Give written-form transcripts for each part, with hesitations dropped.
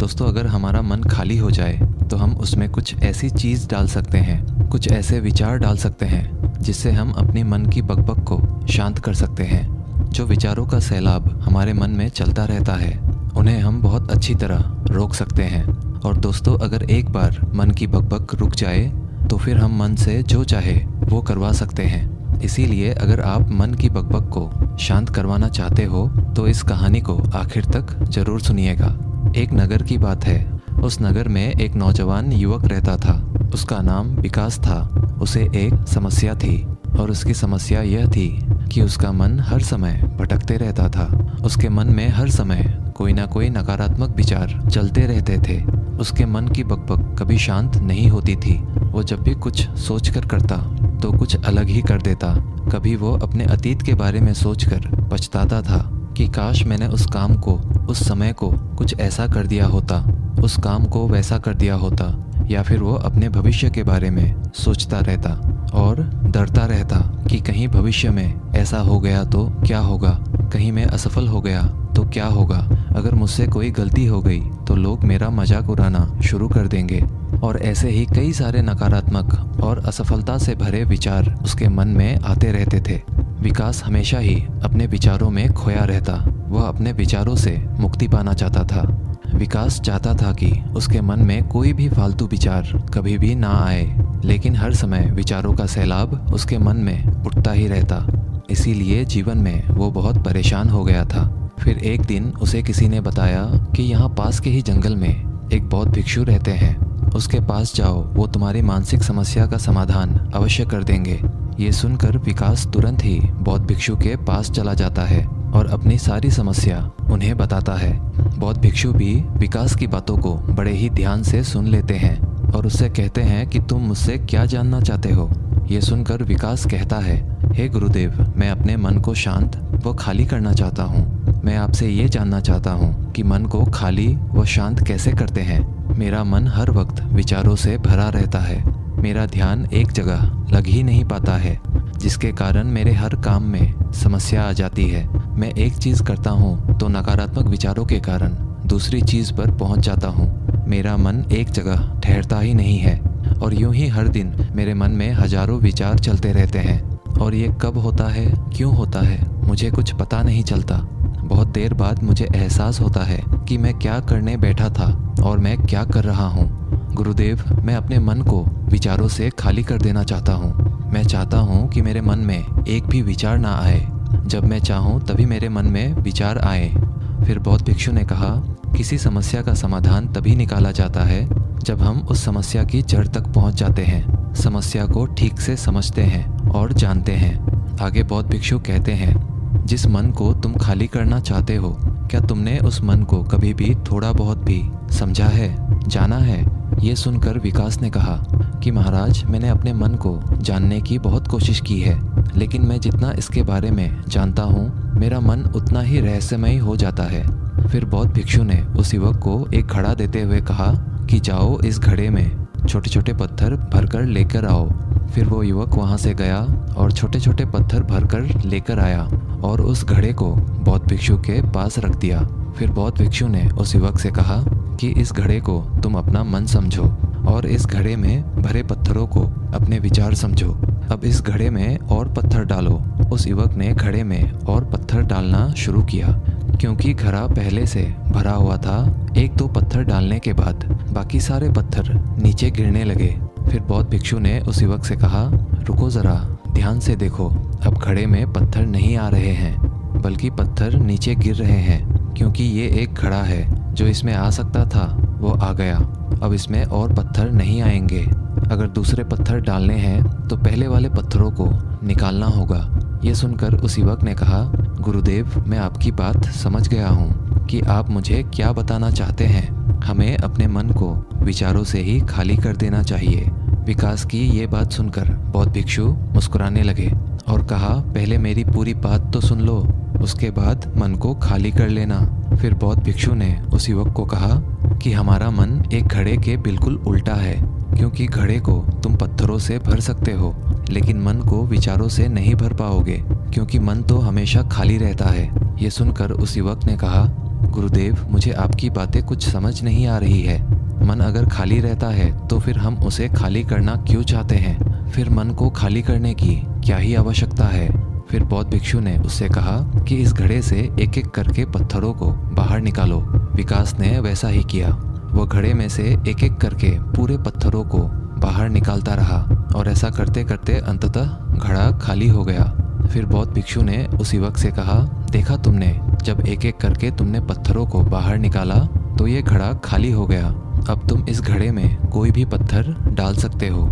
दोस्तों, अगर हमारा मन खाली हो जाए तो हम उसमें कुछ ऐसी चीज़ डाल सकते हैं, कुछ ऐसे विचार डाल सकते हैं जिससे हम अपने मन की बकबक को शांत कर सकते हैं। जो विचारों का सैलाब हमारे मन में चलता रहता है, उन्हें हम बहुत अच्छी तरह रोक सकते हैं। और दोस्तों, अगर एक बार मन की बकबक रुक जाए तो फिर हम मन से जो चाहे वो करवा सकते हैं। इसीलिए अगर आप मन की बकबक को शांत करवाना चाहते हो तो इस कहानी को आखिर तक ज़रूर सुनिएगा। एक नगर की बात है। उस नगर में एक नौजवान युवक रहता था। उसका नाम विकास था। उसे एक समस्या थी और उसकी समस्या यह थी कि उसका मन हर समय भटकते रहता था। उसके मन में हर समय कोई ना कोई नकारात्मक विचार चलते रहते थे। उसके मन की बकबक कभी शांत नहीं होती थी। वो जब भी कुछ सोच कर करता तो कुछ अलग ही कर देता। कभी वो अपने अतीत के बारे में सोचकर पछताता था कि काश मैंने उस काम को, उस समय को कुछ ऐसा कर दिया होता, उस काम को वैसा कर दिया होता। या फिर वो अपने भविष्य के बारे में सोचता रहता और डरता रहता कि कहीं भविष्य में ऐसा हो गया तो क्या होगा, कहीं मैं असफल हो गया तो क्या होगा, अगर मुझसे कोई गलती हो गई तो लोग मेरा मजाक उड़ाना शुरू कर देंगे। और ऐसे ही कई सारे नकारात्मक और असफलता से भरे विचार उसके मन में आते रहते थे। विकास हमेशा ही अपने विचारों में खोया रहता। वह अपने विचारों से मुक्ति पाना चाहता था। विकास चाहता था कि उसके मन में कोई भी फालतू विचार कभी भी ना आए, लेकिन हर समय विचारों का सैलाब उसके मन में उठता ही रहता। इसीलिए जीवन में वो बहुत परेशान हो गया था। फिर एक दिन उसे किसी ने बताया कि यहाँ पास के ही जंगल में एक बौद्ध भिक्षु रहते हैं। उसके पास जाओ, वो तुम्हारी मानसिक समस्या का समाधान अवश्य कर देंगे। ये सुनकर विकास तुरंत ही बौद्ध भिक्षु के पास चला जाता है और अपनी सारी समस्या उन्हें बताता है। बौद्ध भिक्षु भी विकास की बातों को बड़े ही ध्यान से सुन लेते हैं और उससे कहते हैं कि तुम मुझसे क्या जानना चाहते हो। ये सुनकर विकास कहता है, हे गुरुदेव, मैं अपने मन को शांत व खाली करना चाहता हूँ। मैं आपसे ये जानना चाहता हूँ कि मन को खाली व शांत कैसे करते हैं। मेरा मन हर वक्त विचारों से भरा रहता है। मेरा ध्यान एक जगह लग ही नहीं पाता है, जिसके कारण मेरे हर काम में समस्या आ जाती है। मैं एक चीज़ करता हूँ तो नकारात्मक विचारों के कारण दूसरी चीज़ पर पहुँच जाता हूँ। मेरा मन एक जगह ठहरता ही नहीं है और यूं ही हर दिन मेरे मन में हजारों विचार चलते रहते हैं। और ये कब होता है, क्यों होता है, मुझे कुछ पता नहीं चलता। बहुत देर बाद मुझे एहसास होता है कि मैं क्या करने बैठा था और मैं क्या कर रहा हूँ। गुरुदेव, मैं अपने मन को विचारों से खाली कर देना चाहता हूँ। मैं चाहता हूँ कि मेरे मन में एक भी विचार ना आए। जब मैं चाहूँ तभी मेरे मन में विचार आए। फिर बौद्ध भिक्षु ने कहा, किसी समस्या का समाधान तभी निकाला जाता है जब हम उस समस्या की जड़ तक पहुँच जाते हैं, समस्या को ठीक से समझते हैं और जानते हैं। आगे बौद्ध भिक्षु कहते हैं, जिस मन को तुम खाली करना चाहते हो, क्या तुमने उस मन को कभी भी थोड़ा बहुत भी समझा है, जाना है? ये सुनकर विकास ने कहा कि महाराज, मैंने अपने मन को जानने की बहुत कोशिश की है, लेकिन मैं जितना इसके बारे में जानता हूँ, मेरा मन उतना ही रहस्यमय हो जाता है। फिर बौद्ध भिक्षु ने उस युवक को एक घड़ा देते हुए कहा कि जाओ, इस घड़े में छोटे छोटे पत्थर भरकर लेकर आओ। फिर वो युवक वहाँ से गया और छोटे छोटे पत्थर भरकर लेकर आया और उस घड़े को बौद्ध भिक्षु के पास रख दिया। फिर बौद्ध भिक्षु ने उस युवक से कहा कि इस घड़े को तुम अपना मन समझो और इस घड़े में भरे पत्थरों को अपने विचार समझो। अब इस घड़े में और पत्थर डालो। उस युवक ने घड़े में और पत्थर डालना शुरू किया। क्योंकि घड़ा पहले से भरा हुआ था, एक दो पत्थर डालने के बाद बाकी सारे पत्थर नीचे गिरने लगे। फिर बौद्ध भिक्षु ने उस युवक से कहा, रुको ज़रा, ध्यान से देखो। अब घड़े में पत्थर नहीं आ रहे हैं, बल्कि पत्थर नीचे गिर रहे हैं। क्योंकि ये एक घड़ा है, जो इसमें आ सकता था वो आ गया। अब इसमें और पत्थर नहीं आएंगे। अगर दूसरे पत्थर डालने हैं तो पहले वाले पत्थरों को निकालना होगा। ये सुनकर उस युवक ने कहा, गुरुदेव, मैं आपकी बात समझ गया हूँ कि आप मुझे क्या बताना चाहते हैं। हमें अपने मन को विचारों से ही खाली कर देना चाहिए। विकास की ये बात सुनकर बौद्ध भिक्षु मुस्कुराने लगे और कहा, पहले मेरी पूरी बात तो सुन लो, उसके बाद मन को खाली कर लेना। फिर बौद्ध भिक्षु ने उस युवक को कहा कि हमारा मन एक घड़े के बिल्कुल उल्टा है, क्योंकि घड़े को तुम पत्थरों से भर सकते हो, लेकिन मन को विचारों से नहीं भर पाओगे, क्योंकि मन तो हमेशा खाली रहता है। ये सुनकर उस युवक ने कहा, गुरुदेव, मुझे आपकी बातें कुछ समझ नहीं आ रही है। मन अगर खाली रहता है तो फिर हम उसे खाली करना क्यों चाहते हैं? फिर मन को खाली करने की क्या ही आवश्यकता है? फिर बौद्ध भिक्षु ने उससे कहा कि इस घड़े से एक एक करके पत्थरों को बाहर निकालो। विकास ने वैसा ही किया। वो घड़े में से एक एक करके पूरे पत्थरों को बाहर निकालता रहा और ऐसा करते करते अंततः घड़ा खाली हो गया। फिर बौद्ध भिक्षु ने उस युवक से कहा, देखा तुमने, जब एक एक करके तुमने पत्थरों को बाहर निकाला तो ये घड़ा खाली हो गया। अब तुम इस घड़े में कोई भी पत्थर डाल सकते हो,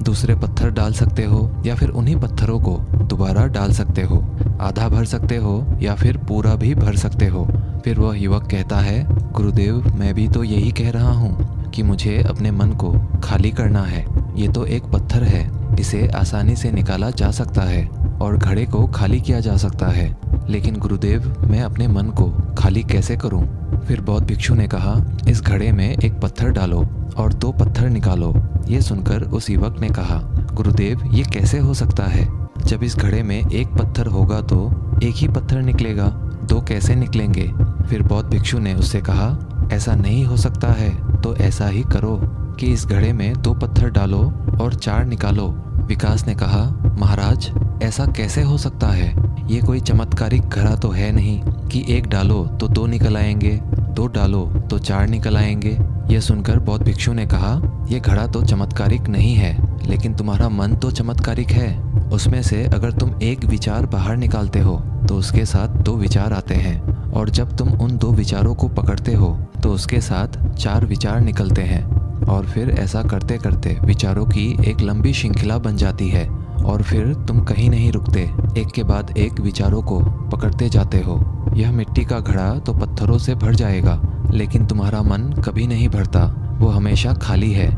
दूसरे पत्थर डाल सकते हो या फिर उन्हीं पत्थरों को दोबारा डाल सकते हो। आधा भर सकते हो या फिर पूरा भी भर सकते हो। फिर वह युवक कहता है, गुरुदेव, मैं भी तो यही कह रहा हूँ कि मुझे अपने मन को खाली करना है। ये तो एक पत्थर है, इसे आसानी से निकाला जा सकता है और घड़े को खाली किया जा सकता है, लेकिन गुरुदेव, मैं अपने मन को खाली कैसे करूं? फिर बौद्ध भिक्षु ने कहा, इस घड़े में एक पत्थर डालो और 2 पत्थर निकालो। ये सुनकर उस युवक ने कहा, गुरुदेव, ये कैसे हो सकता है? जब इस घड़े में एक पत्थर होगा तो एक ही पत्थर निकलेगा, 2 कैसे निकलेंगे? फिर बौद्ध भिक्षु ने उससे कहा, ऐसा नहीं हो सकता है तो ऐसा ही करो कि इस घड़े में 2 पत्थर डालो और 4 निकालो। विकास ने कहा, महाराज, ऐसा कैसे हो सकता है? ये कोई चमत्कारिक घड़ा तो है नहीं कि 1 डालो तो 2 निकल आएंगे, 2 डालो तो 4 निकल आएंगे। यह सुनकर बौद्ध भिक्षु ने कहा, यह घड़ा तो चमत्कारिक नहीं है, लेकिन तुम्हारा मन तो चमत्कारिक है। उसमें से अगर तुम एक विचार बाहर निकालते हो तो उसके साथ 2 विचार आते हैं, और जब तुम उन 2 विचारों को पकड़ते हो तो उसके साथ 4 विचार निकलते हैं, और फिर ऐसा करते करते विचारों की एक लंबी श्रृंखला बन जाती है, और फिर तुम कहीं नहीं रुकते, एक के बाद एक विचारों को पकड़ते जाते हो। यह मिट्टी का घड़ा तो पत्थरों से भर जाएगा, लेकिन तुम्हारा मन कभी नहीं भरता। वो हमेशा खाली है,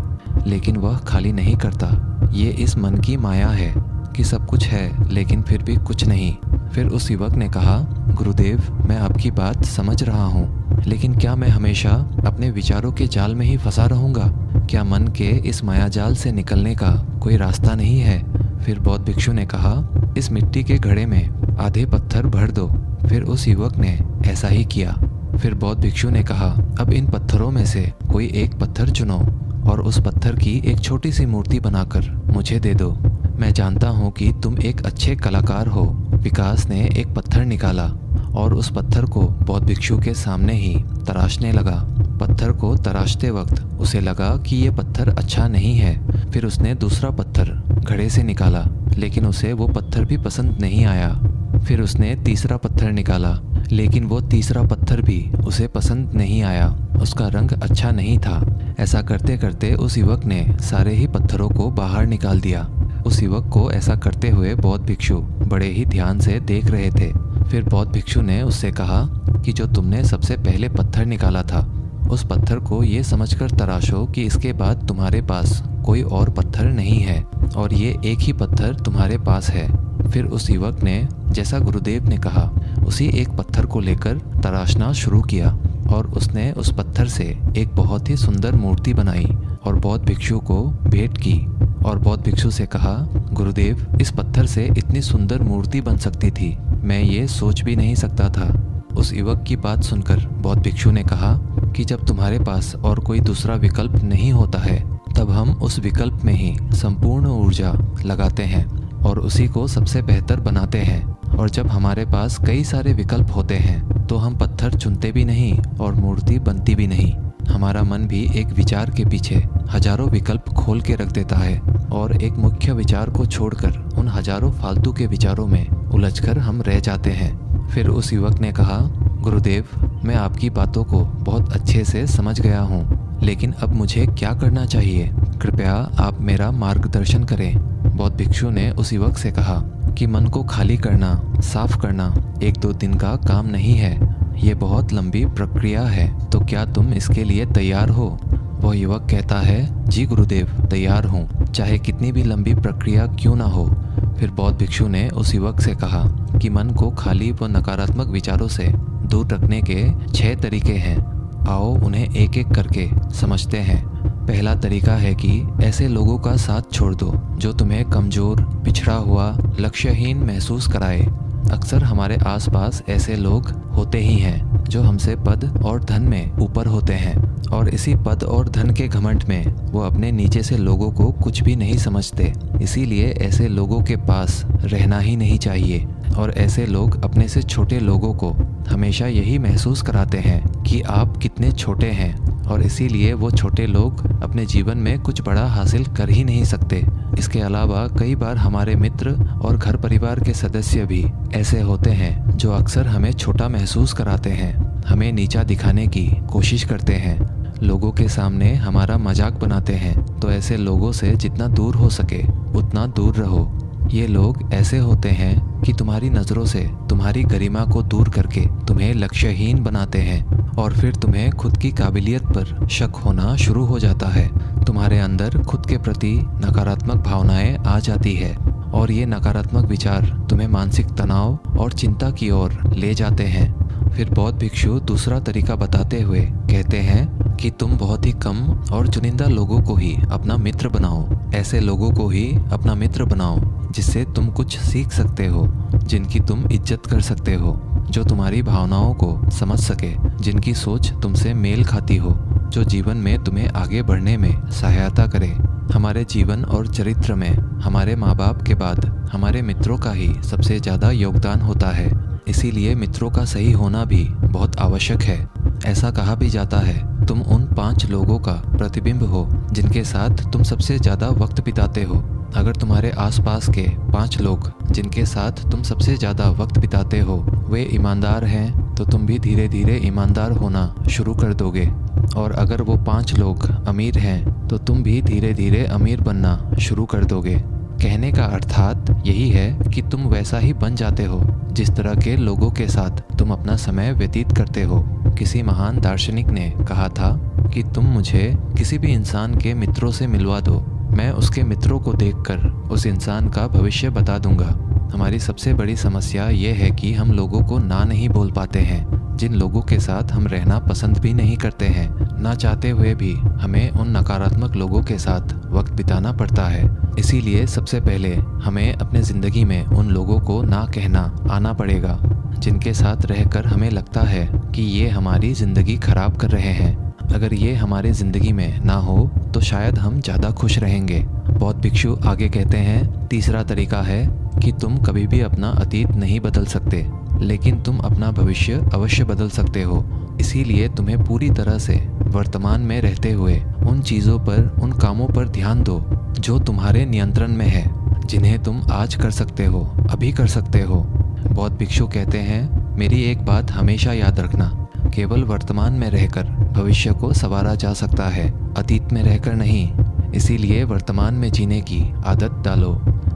लेकिन वह खाली नहीं करता। ये इस मन की माया है कि सब कुछ है लेकिन फिर भी कुछ नहीं। फिर उस युवक ने कहा, गुरुदेव, मैं आपकी बात समझ रहा हूँ, लेकिन क्या मैं हमेशा अपने विचारों के जाल में ही फंसा रहूँगा? क्या मन के इस माया जाल से निकलने का कोई रास्ता नहीं है? फिर बौद्ध भिक्षु ने कहा, इस मिट्टी के घड़े में आधे पत्थर भर दो। फिर उस युवक ने ऐसा ही किया। फिर बौद्ध भिक्षु ने कहा, अब इन पत्थरों में से कोई एक पत्थर चुनो और उस पत्थर की एक छोटी सी मूर्ति बनाकर मुझे दे दो। मैं जानता हूँ कि तुम एक अच्छे कलाकार हो। विकास ने एक पत्थर निकाला और उस पत्थर को बौद्ध भिक्षु के सामने ही तराशने लगा। पत्थर को तराशते वक्त उसे लगा कि ये पत्थर अच्छा नहीं है। फिर उसने दूसरा पत्थर घड़े से निकाला, लेकिन उसे वो पत्थर भी पसंद नहीं आया। फिर उसने तीसरा पत्थर निकाला, लेकिन वो तीसरा पत्थर भी उसे पसंद नहीं आया। उसका रंग अच्छा नहीं था। ऐसा करते करते उस युवक ने सारे ही पत्थरों को बाहर निकाल दिया। उस युवक को ऐसा करते हुए बौद्ध भिक्षु बड़े ही ध्यान से देख रहे थे। फिर बौद्ध भिक्षु ने उससे कहा कि जो तुमने सबसे पहले पत्थर निकाला था, उस पत्थर को ये समझकर तराशो कि इसके बाद तुम्हारे पास कोई और पत्थर नहीं है और ये एक ही पत्थर तुम्हारे पास है। फिर उस युवक ने जैसा गुरुदेव ने कहा उसी एक पत्थर को लेकर तराशना शुरू किया और उसने उस पत्थर से एक बहुत ही सुंदर मूर्ति बनाई और बौद्ध भिक्षु को भेंट की। और बौद्ध भिक्षु से कहा, गुरुदेव, इस पत्थर से इतनी सुंदर मूर्ति बन सकती थी, मैं ये सोच भी नहीं सकता था। उस युवक की बात सुनकर बौद्ध भिक्षु ने कहा कि जब तुम्हारे पास और कोई दूसरा विकल्प नहीं होता है, तब हम उस विकल्प में ही संपूर्ण ऊर्जा लगाते हैं और उसी को सबसे बेहतर बनाते हैं। और जब हमारे पास कई सारे विकल्प होते हैं तो हम पत्थर चुनते भी नहीं और मूर्ति बनती भी नहीं। हमारा मन भी एक विचार के पीछे हजारों विकल्प खोल के रख देता है और एक मुख्य विचार को छोड़कर उन हजारों फालतू के विचारों में उलझकर हम रह जाते हैं। फिर उस युवक ने कहा, गुरुदेव, मैं आपकी बातों को बहुत अच्छे से समझ गया हूँ, लेकिन अब मुझे क्या करना चाहिए? कृपया आप मेरा मार्गदर्शन करें। बौद्ध भिक्षु ने उस युवक से कहा कि मन को खाली करना, साफ करना 1-2 दिन का काम नहीं है, ये बहुत लंबी प्रक्रिया है। तो क्या तुम इसके लिए तैयार हो? वह युवक कहता है, जी गुरुदेव, तैयार हूँ, चाहे कितनी भी लंबी प्रक्रिया क्यों ना हो। फिर बौद्ध भिक्षु ने उस युवक से कहा कि मन को खाली व नकारात्मक विचारों से दूर रखने के 6 तरीके हैं। आओ उन्हें एक एक करके समझते हैं। पहला तरीका है कि ऐसे लोगों का साथ छोड़ दो जो तुम्हें कमज़ोर, पिछड़ा हुआ, लक्ष्यहीन महसूस कराए, अक्सर हमारे आसपास ऐसे लोग होते ही हैं जो हमसे पद और धन में ऊपर होते हैं, और इसी पद और धन के घमंड में वो अपने नीचे से लोगों को कुछ भी नहीं समझते। इसीलिए ऐसे लोगों के पास रहना ही नहीं चाहिए। और ऐसे लोग अपने से छोटे लोगों को हमेशा यही महसूस कराते हैं कि आप कितने छोटे हैं, और इसीलिए वो छोटे लोग अपने जीवन में कुछ बड़ा हासिल कर ही नहीं सकते। इसके अलावा कई बार हमारे मित्र और घर परिवार के सदस्य भी ऐसे होते हैं जो अक्सर हमें छोटा महसूस कराते हैं, हमें नीचा दिखाने की कोशिश करते हैं, लोगों के सामने हमारा मजाक बनाते हैं। तो ऐसे लोगों से जितना दूर हो सके उतना दूर रहो। ये लोग ऐसे होते हैं कि तुम्हारी नज़रों से तुम्हारी गरिमा को दूर करके तुम्हें लक्ष्यहीन बनाते हैं, और फिर तुम्हें खुद की काबिलियत पर शक होना शुरू हो जाता है। तुम्हारे अंदर खुद के प्रति नकारात्मक भावनाएं आ जाती है, और ये नकारात्मक विचार तुम्हें मानसिक तनाव और चिंता की ओर ले जाते हैं। फिर बौद्ध भिक्षु दूसरा तरीका बताते हुए कहते हैं कि तुम बहुत ही कम और चुनिंदा लोगों को ही अपना मित्र बनाओ। ऐसे लोगों को ही अपना मित्र बनाओ जिससे तुम कुछ सीख सकते हो, जिनकी तुम इज्जत कर सकते हो, जो तुम्हारी भावनाओं को समझ सके, जिनकी सोच तुमसे मेल खाती हो, जो जीवन में तुम्हें आगे बढ़ने में सहायता करे। हमारे जीवन और चरित्र में हमारे माँ बाप के बाद हमारे मित्रों का ही सबसे ज़्यादा योगदान होता है। इसीलिए मित्रों का सही होना भी बहुत आवश्यक है। ऐसा कहा भी जाता है, तुम उन 5 लोगों का प्रतिबिंब हो जिनके साथ तुम सबसे ज़्यादा वक्त बिताते हो। अगर तुम्हारे आसपास के 5 लोग जिनके साथ तुम सबसे ज़्यादा वक्त बिताते हो वे ईमानदार हैं, तो तुम भी धीरे धीरे ईमानदार होना शुरू कर दोगे। और अगर वो 5 लोग अमीर हैं तो तुम भी धीरे धीरे अमीर बनना शुरू कर दोगे। कहने का अर्थात यही है कि तुम वैसा ही बन जाते हो जिस तरह के लोगों के साथ तुम अपना समय व्यतीत करते हो। किसी महान दार्शनिक ने कहा था कि तुम मुझे किसी भी इंसान के मित्रों से मिलवा दो, मैं उसके मित्रों को देखकर उस इंसान का भविष्य बता दूंगा। हमारी सबसे बड़ी समस्या ये है कि हम लोगों को ना नहीं बोल पाते हैं, जिन लोगों के साथ हम रहना पसंद भी नहीं करते हैं। ना चाहते हुए भी हमें उन नकारात्मक लोगों के साथ वक्त बिताना पड़ता है। इसीलिए सबसे पहले हमें अपने ज़िंदगी में उन लोगों को ना कहना आना पड़ेगा जिनके साथ रहकर हमें लगता है कि ये हमारी ज़िंदगी खराब कर रहे हैं। अगर ये हमारी ज़िंदगी में ना हो तो शायद हम ज़्यादा खुश रहेंगे। बौद्ध भिक्षु आगे कहते हैं, तीसरा तरीका है कि तुम कभी भी अपना अतीत नहीं बदल सकते, लेकिन तुम अपना भविष्य अवश्य बदल सकते हो। इसीलिए तुम्हें पूरी तरह से वर्तमान में रहते हुए उन चीज़ों पर, उन कामों पर ध्यान दो जो तुम्हारे नियंत्रण में है, जिन्हें तुम आज कर सकते हो, अभी कर सकते हो। बौद्ध भिक्षु कहते हैं, मेरी एक बात हमेशा याद रखना, केवल वर्तमान में रहकर भविष्य को संवारा जा सकता है, अतीत में रहकर नहीं। इसीलिए वर्तमान में जीने की आदत डालो।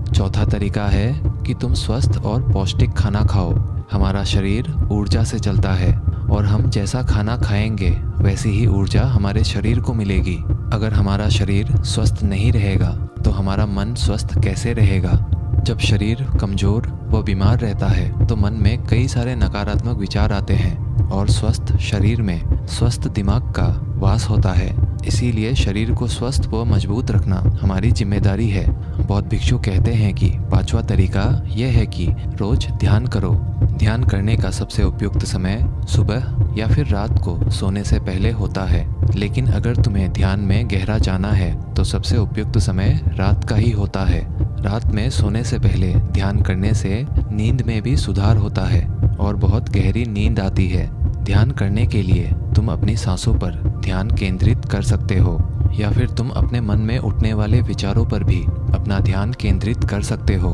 चौथा तरीका है कि तुम स्वस्थ और पौष्टिक खाना खाओ। हमारा शरीर ऊर्जा से चलता है, और हम जैसा खाना खाएंगे वैसी ही ऊर्जा हमारे शरीर को मिलेगी। अगर हमारा शरीर स्वस्थ नहीं रहेगा तो हमारा मन स्वस्थ कैसे रहेगा? जब शरीर कमज़ोर व बीमार रहता है तो मन में कई सारे नकारात्मक विचार आते हैं, और स्वस्थ शरीर में स्वस्थ दिमाग का वास होता है। इसीलिए शरीर को स्वस्थ व मजबूत रखना हमारी जिम्मेदारी है। बौद्ध भिक्षु कहते हैं कि 5वां तरीका यह है कि रोज ध्यान करो। ध्यान करने का सबसे उपयुक्त समय सुबह या फिर रात को सोने से पहले होता है, लेकिन अगर तुम्हें ध्यान में गहरा जाना है तो सबसे उपयुक्त समय रात का ही होता है। रात में सोने से पहले ध्यान करने से नींद में भी सुधार होता है और बहुत गहरी नींद आती है। ध्यान करने के लिए तुम अपनी सांसों पर ध्यान केंद्रित कर सकते हो, या फिर तुम अपने मन में उठने वाले विचारों पर भी अपना ध्यान केंद्रित कर सकते हो।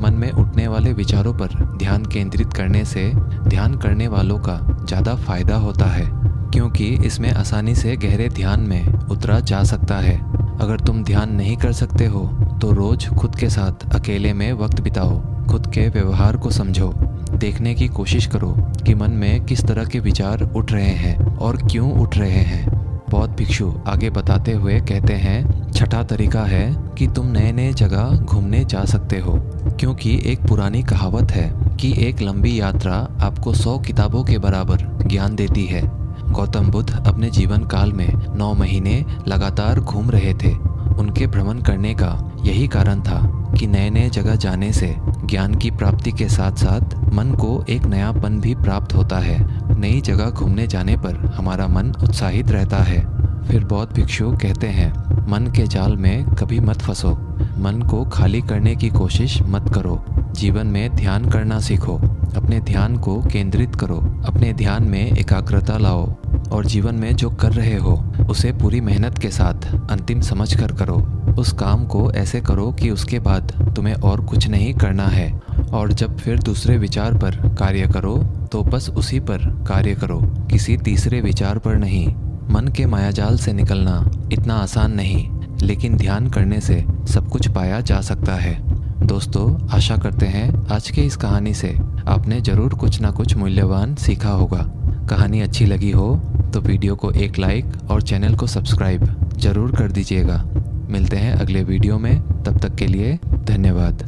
मन में उठने वाले विचारों पर ध्यान केंद्रित करने से ध्यान करने वालों का ज़्यादा फायदा होता है, क्योंकि इसमें आसानी से गहरे ध्यान में उतरा जा सकता है। अगर तुम ध्यान नहीं कर सकते हो तो रोज खुद के साथ अकेले में वक्त बिताओ, खुद के व्यवहार को समझो, देखने की कोशिश करो कि मन में किस तरह के विचार उठ रहे हैं और क्यों उठ रहे हैं। बौद्ध भिक्षु आगे बताते हुए कहते हैं, छठा तरीका है कि तुम नए नए जगह घूमने जा सकते हो, क्योंकि एक पुरानी कहावत है कि एक लंबी यात्रा आपको 100 किताबों के बराबर ज्ञान देती है। गौतम बुद्ध अपने जीवन काल में 9 महीने लगातार घूम रहे थे। उनके भ्रमण करने का यही कारण था कि नए नए जगह जाने से ज्ञान की प्राप्ति के साथ साथ मन को एक नयापन भी प्राप्त होता है। नई जगह घूमने जाने पर हमारा मन उत्साहित रहता है। फिर बौद्ध भिक्षु कहते हैं, मन के जाल में कभी मत फंसो। मन को खाली करने की कोशिश मत करो। जीवन में ध्यान करना सीखो। अपने ध्यान को केंद्रित करो। अपने ध्यान में एकाग्रता लाओ और जीवन में जो कर रहे हो उसे पूरी मेहनत के साथ अंतिम समझ कर करो। उस काम को ऐसे करो कि उसके बाद तुम्हें और कुछ नहीं करना है। और जब फिर दूसरे विचार पर कार्य करो तो बस उसी पर कार्य करो, किसी तीसरे विचार पर नहीं। मन के मायाजाल से निकलना इतना आसान नहीं, लेकिन ध्यान करने से सब कुछ पाया जा सकता है। दोस्तों, आशा करते हैं आज के इस कहानी से आपने ज़रूर कुछ ना कुछ मूल्यवान सीखा होगा। कहानी अच्छी लगी हो तो वीडियो को एक लाइक और चैनल को सब्सक्राइब ज़रूर कर दीजिएगा। मिलते हैं अगले वीडियो में, तब तक के लिए धन्यवाद।